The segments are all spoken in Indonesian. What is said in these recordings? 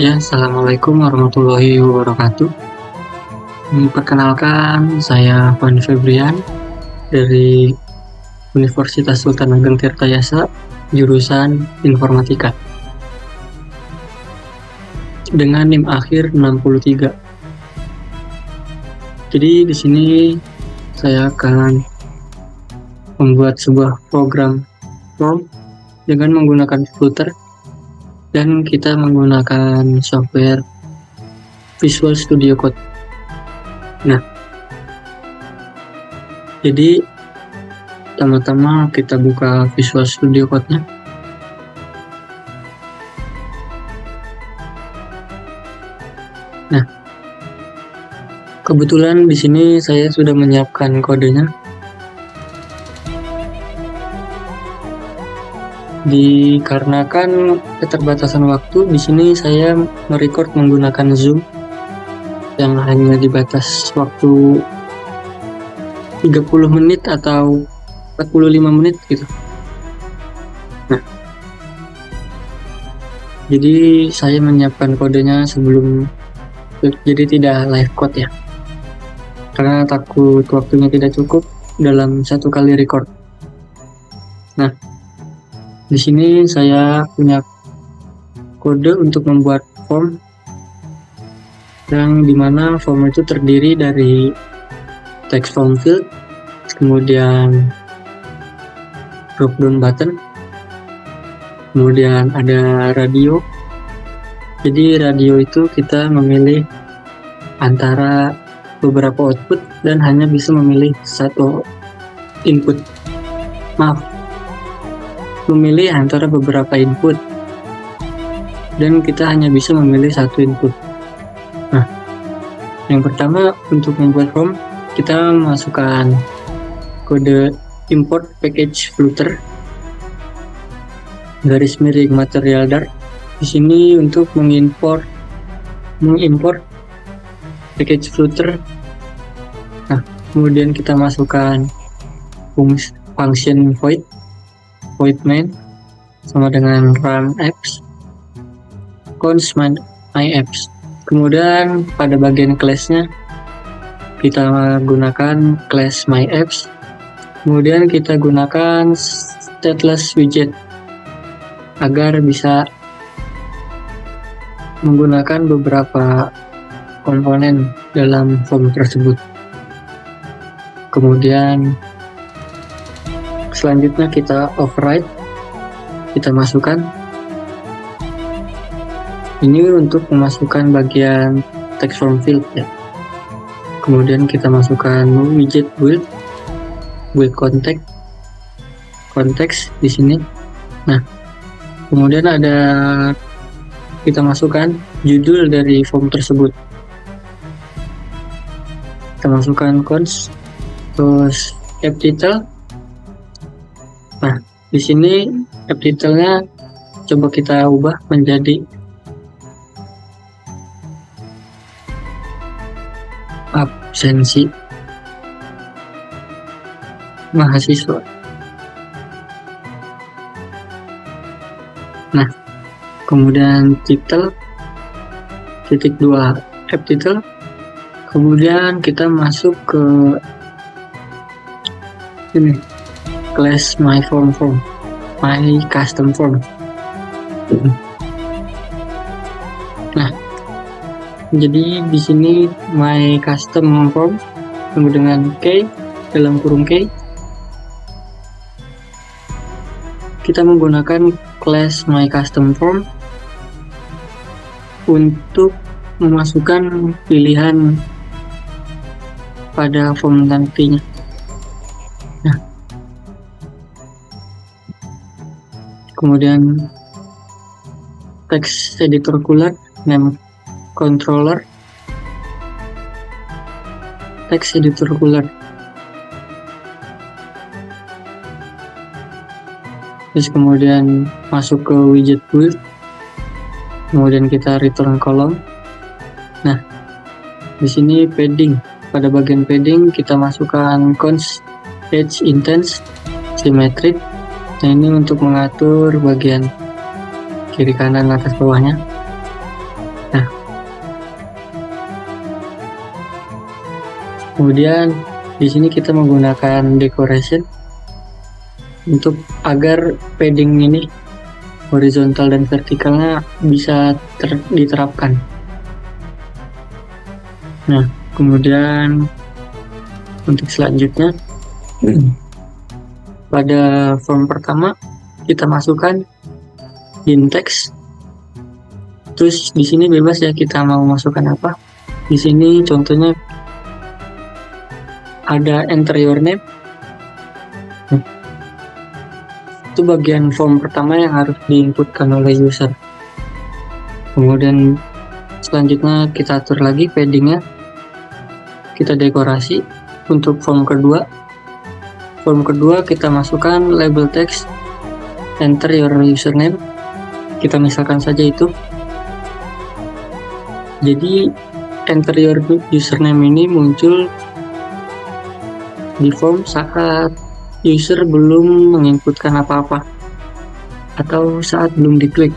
Ya, Assalamualaikum warahmatullahi wabarakatuh. Perkenalkan, saya Van Febrian dari Universitas Sultan Ageng Tirtayasa, jurusan Informatika. Dengan NIM akhir 63. Jadi di sini saya akan membuat sebuah program form dengan menggunakan Flutter dan kita menggunakan software Visual Studio Code. Nah, jadi pertama-tama kita buka Visual Studio Code-nya. Nah, kebetulan di sini saya sudah menyiapkan kodenya. Dikarenakan keterbatasan waktu, di sini saya merecord menggunakan Zoom yang hanya dibatas waktu 30 menit atau 45 menit gitu. Nah, jadi saya menyiapkan kodenya sebelum, jadi tidak live code ya, karena takut waktunya tidak cukup dalam satu kali record. Nah, di sini saya punya kode untuk membuat form, yang dimana form itu terdiri dari text form field, kemudian drop down button, kemudian ada radio. Jadi radio itu kita memilih antara beberapa output dan hanya bisa memilih satu input. Memilih antara beberapa input dan kita hanya bisa memilih satu input. Nah, yang pertama untuk membuat form, kita masukkan kode import package Flutter garis miring material Dart. Di sini untuk mengimport package Flutter. Nah, kemudian kita masukkan function void main sama dengan run apps const my apps. Kemudian pada bagian class-nya kita gunakan class my apps, kemudian kita gunakan stateless widget agar bisa menggunakan beberapa komponen dalam form tersebut. Kemudian selanjutnya kita override, kita masukkan ini untuk memasukkan bagian text form field ya. Kemudian kita masukkan widget build context di sini. Nah, kemudian ada kita masukkan judul dari form tersebut. Kita masukkan const, terus app title. Nah, di sini app title-nya coba kita ubah menjadi absensi mahasiswa. Nah, kemudian title titik 2 app title. Kemudian kita masuk ke ini class my custom form. Nah, jadi di sini my custom form tunggu dengan key dalam kurung key. Kita menggunakan class my custom form untuk memasukkan pilihan pada form nantinya. Nah, kemudian text editor cooler, name controller, text editor cooler. Terus kemudian masuk ke widget build, kemudian kita return column. Nah, di sini padding, pada bagian padding kita masukkan const edge intense symmetric. Nah, ini untuk mengatur bagian kiri kanan atas bawahnya. Kemudian di sini kita menggunakan decoration untuk agar padding ini horizontal dan vertikalnya bisa diterapkan. Nah, kemudian untuk selanjutnya pada form pertama kita masukkan in-text. Terus di sini bebas ya kita mau masukkan apa. Di sini contohnya ada enter your name. Itu bagian form pertama yang harus diinputkan oleh user. Kemudian selanjutnya kita atur lagi paddingnya, kita dekorasi. Untuk form kedua kita masukkan label text enter your username, kita misalkan saja itu. Jadi enter your username ini muncul di form saat user belum menginputkan apa-apa atau saat belum diklik.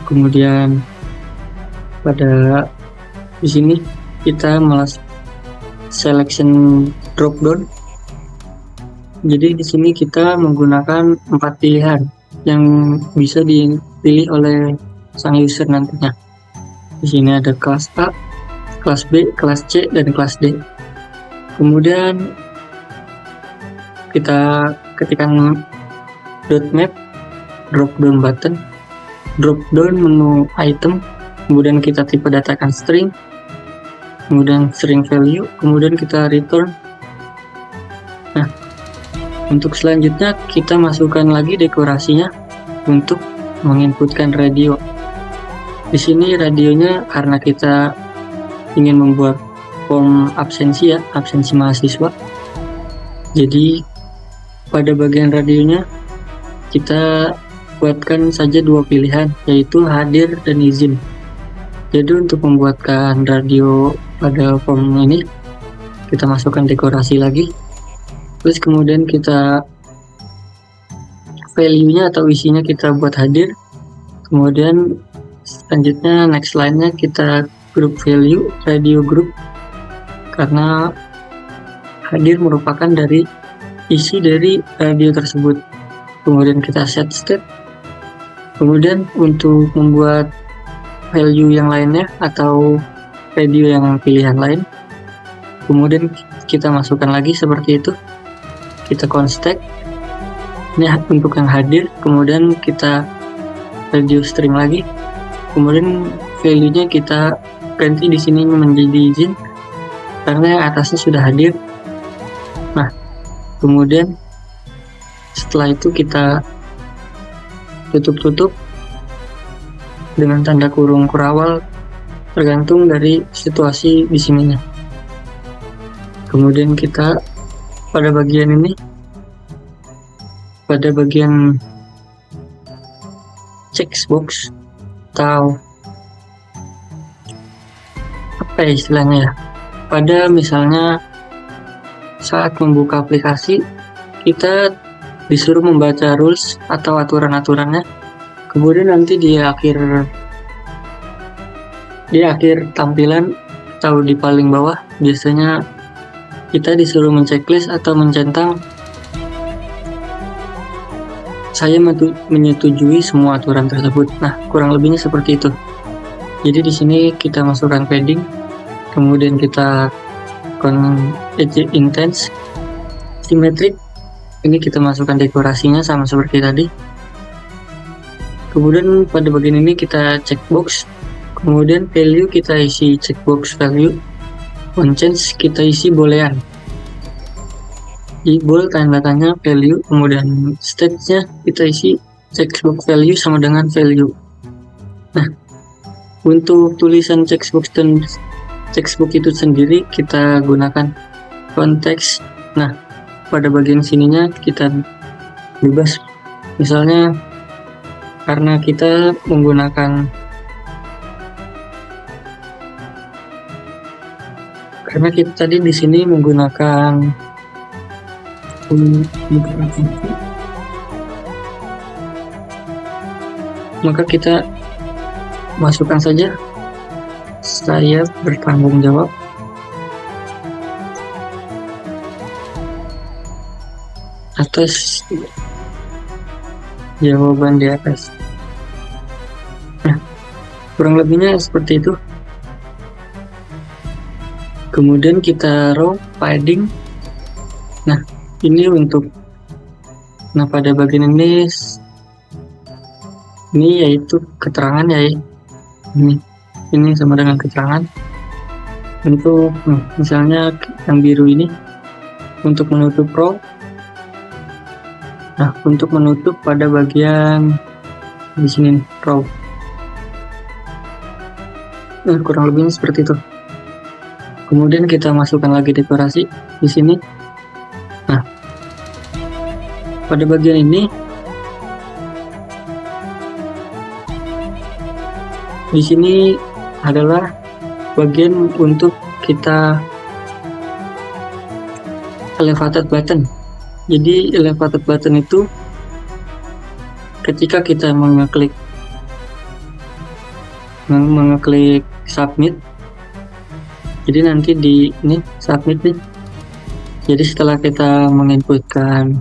Kemudian pada di sini kita malas selection drop down. Jadi di sini kita menggunakan 4 pilihan yang bisa dipilih oleh sang user nantinya. Di sini ada kelas A, kelas B, kelas C, dan kelas D. Kemudian kita ketikkan .map, drop down button, drop down menu item, kemudian kita tipe datakan string, kemudian string value, kemudian kita return. Nah, untuk selanjutnya kita masukkan lagi dekorasinya untuk menginputkan radio. Di sini radionya karena kita ingin membuat form absensi ya, absensi mahasiswa. Jadi pada bagian radionya kita buatkan saja 2 pilihan, yaitu hadir dan izin. Jadi untuk membuatkan radio pada form ini kita masukkan dekorasi lagi, terus kemudian kita value-nya atau isinya kita buat hadir. Kemudian selanjutnya next line-nya kita group value radio group, karena hadir merupakan dari isi dari radio tersebut. Kemudian kita set state. Kemudian untuk membuat value yang lainnya atau radio yang pilihan lain, kemudian kita masukkan lagi seperti itu. Kita const ini untuk yang hadir, kemudian kita radio string lagi, kemudian value-nya kita ganti di sini menjadi izin karena yang atasnya sudah hadir. Nah, kemudian setelah itu kita tutup dengan tanda kurung kurawal tergantung dari situasi di sininya. Kemudian kita pada bagian ini, pada bagian checkbox atau apa ya istilahnya ya, pada misalnya saat membuka aplikasi kita disuruh membaca rules atau aturan-aturannya, kemudian nanti di akhir tampilan atau di paling bawah biasanya kita disuruh menceklis atau mencentang saya menyetujui semua aturan tersebut. Nah, kurang lebihnya seperti itu. Jadi di sini kita masukkan padding, kemudian kita edge intense, symmetric. Ini kita masukkan dekorasinya sama seperti tadi. Kemudian pada bagian ini kita checkbox, kemudian value kita isi checkbox value, on change kita isi boolean. Di bool tanda tanya value, kemudian state-nya kita isi checkbox value sama dengan value. Nah, untuk tulisan checkbox dan checkbox itu sendiri kita gunakan konteks. Nah, pada bagian sininya kita bebas. Misalnya karena kita menggunakan tadi di sini menggunakan maka kita masukkan saja saya bertanggung jawab atas jawaban di atas. Nah, kurang lebihnya seperti itu. Kemudian kita row padding. Nah, ini untuk pada bagian ini yaitu keterangan ya. Ini sama dengan keterangan. Untuk misalnya yang biru ini untuk menutup row. Nah, untuk menutup pada bagian di sini row. Nah, kurang lebihnya seperti itu. Kemudian kita masukkan lagi dekorasi di sini. Nah, pada bagian ini di sini adalah bagian untuk kita elevated button. Jadi elevated button itu ketika kita mengeklik submit, jadi nanti di ini submit nih. Jadi setelah kita menginputkan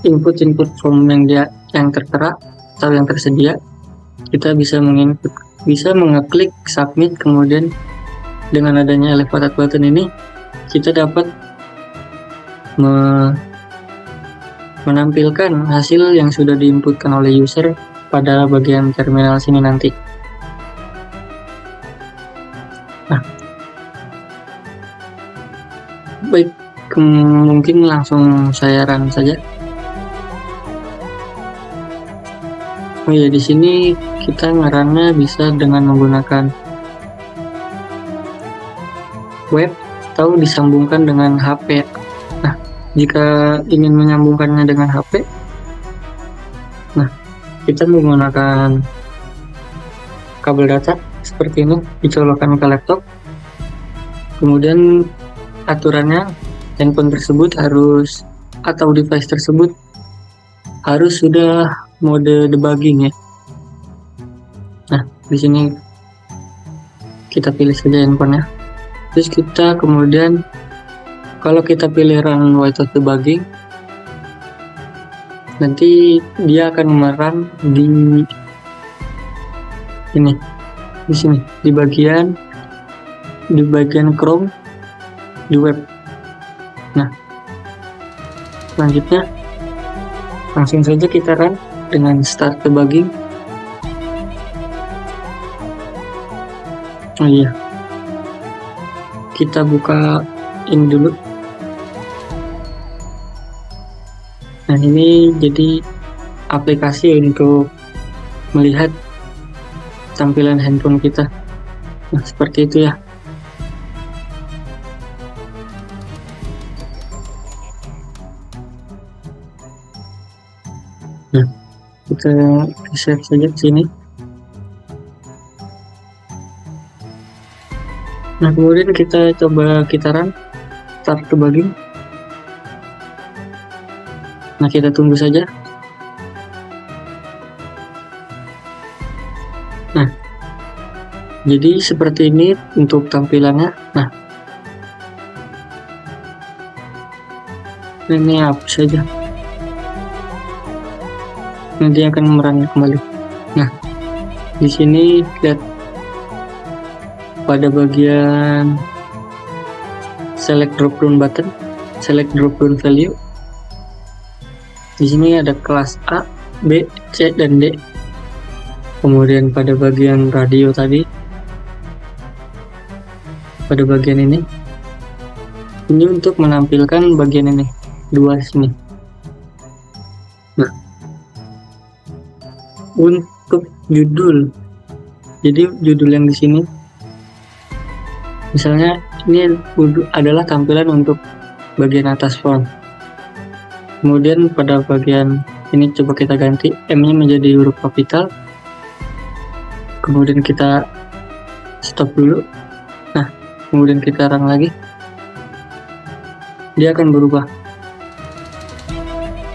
input form yang tertera atau yang tersedia, kita bisa mengeklik submit. Kemudian dengan adanya elevated button ini kita dapat menampilkan hasil yang sudah diinputkan oleh user pada bagian terminal sini nanti. Nah, baik, mungkin langsung saya run saja. Oh ya, di sini kita ngerunnya bisa dengan menggunakan web atau disambungkan dengan HP. Nah, jika ingin menyambungkannya dengan HP, nah kita menggunakan kabel data seperti ini, dicolokkan ke laptop. Kemudian aturannya handphone tersebut harus atau device tersebut harus sudah mode debugging ya. Nah, di sini kita pilih saja handphonenya. Terus kita kemudian kalau kita pilih run without debugging, nanti dia akan merun di sini di bagian Chrome di web. Nah, selanjutnya langsung saja kita run dengan start debugging. Oh iya, kita buka ini dulu. Nah, ini jadi aplikasi untuk melihat tampilan handphone kita. Nah, seperti itu ya. Nah, kita save saja ke sini. Nah, kemudian kita coba run start debugging. Nah, kita tunggu saja. Nah, jadi seperti ini untuk tampilannya. Nah, ini hapus saja. Nanti akan merun kembali. Nah, di sini lihat pada bagian select drop down button, select drop down value. Di sini ada kelas A, B, C, dan D. Kemudian pada bagian radio tadi, pada bagian ini untuk menampilkan bagian ini, dua sini. Nah, untuk judul, jadi judul yang di sini, misalnya ini adalah tampilan untuk bagian atas font. Kemudian pada bagian ini coba kita ganti M-nya menjadi huruf kapital. Kemudian kita stop dulu. Nah, kemudian kita run lagi. Dia akan berubah.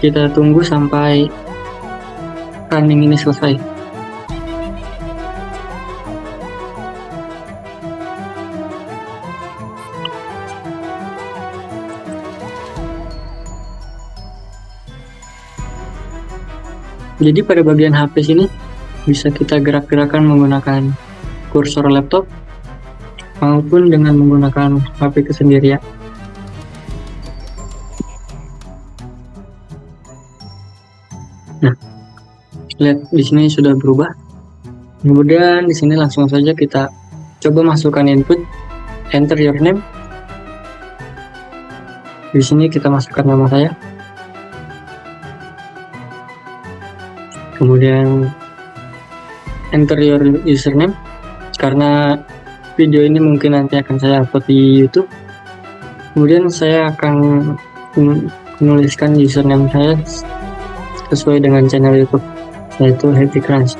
Kita tunggu sampai running ini selesai. Jadi pada bagian HP sini bisa kita gerak-gerakan menggunakan kursor laptop maupun dengan menggunakan HP itu sendiri ya. Nah, lihat di sini sudah berubah. Kemudian di sini langsung saja kita coba masukkan input, enter your name. Di sini kita masukkan nama saya. Kemudian enter your username, karena video ini mungkin nanti akan saya upload di YouTube. Kemudian saya akan menuliskan username saya sesuai dengan channel YouTube, yaitu Happy Crunch.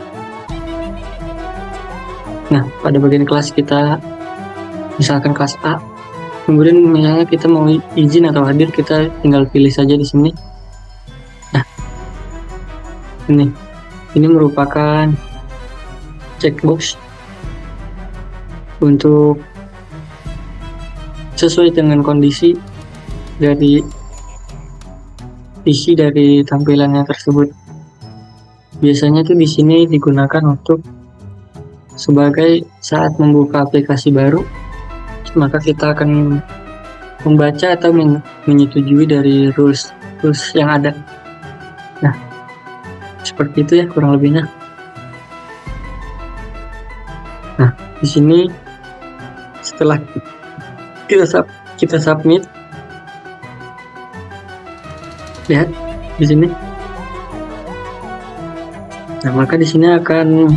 Nah, pada bagian kelas kita misalkan kelas A. Kemudian misalnya kita mau izin atau hadir, kita tinggal pilih saja di sini. Nah, ini merupakan checkbox untuk sesuai dengan kondisi dari isi dari tampilannya tersebut. Biasanya tuh di sini digunakan untuk sebagai saat membuka aplikasi baru, maka kita akan membaca atau menyetujui dari rules yang ada. Nah, seperti itu ya kurang lebihnya. Nah, di sini setelah kita submit, lihat di sini. Nah, maka di sini akan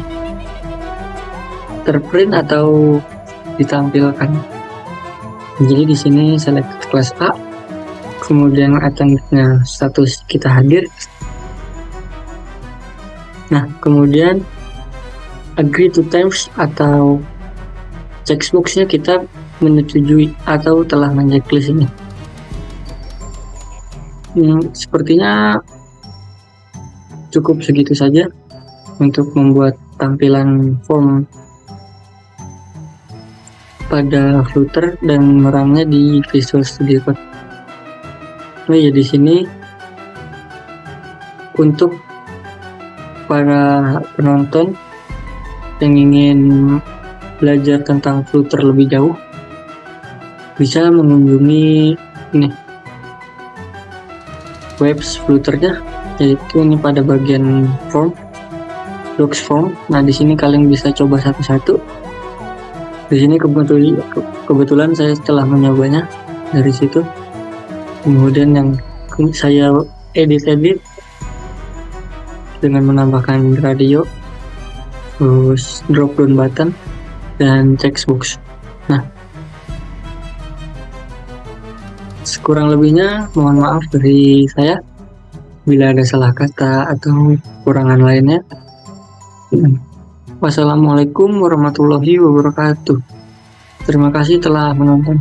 terprint atau ditampilkan. Jadi di sini select kelas A, kemudian attendance status kita hadir. Nah, kemudian agree to terms atau checkboxnya kita menyetujui atau telah men-checklist ini. Sepertinya cukup segitu saja untuk membuat tampilan form pada Flutter dan merunnya di Visual Studio Code. Nah ya, di sini untuk para penonton yang ingin belajar tentang Flutter lebih jauh, bisa mengunjungi ini webs Flutternya, yaitu ini pada bagian form, docs form. Nah di sini kalian bisa coba satu-satu. Di sini kebetulan saya telah menyobanya dari situ. Kemudian yang saya edit dengan menambahkan radio, terus drop down button dan checkbox. Nah, kurang lebihnya mohon maaf dari saya bila ada salah kata atau kurangan lainnya. Wassalamualaikum warahmatullahi wabarakatuh. Terima kasih telah menonton.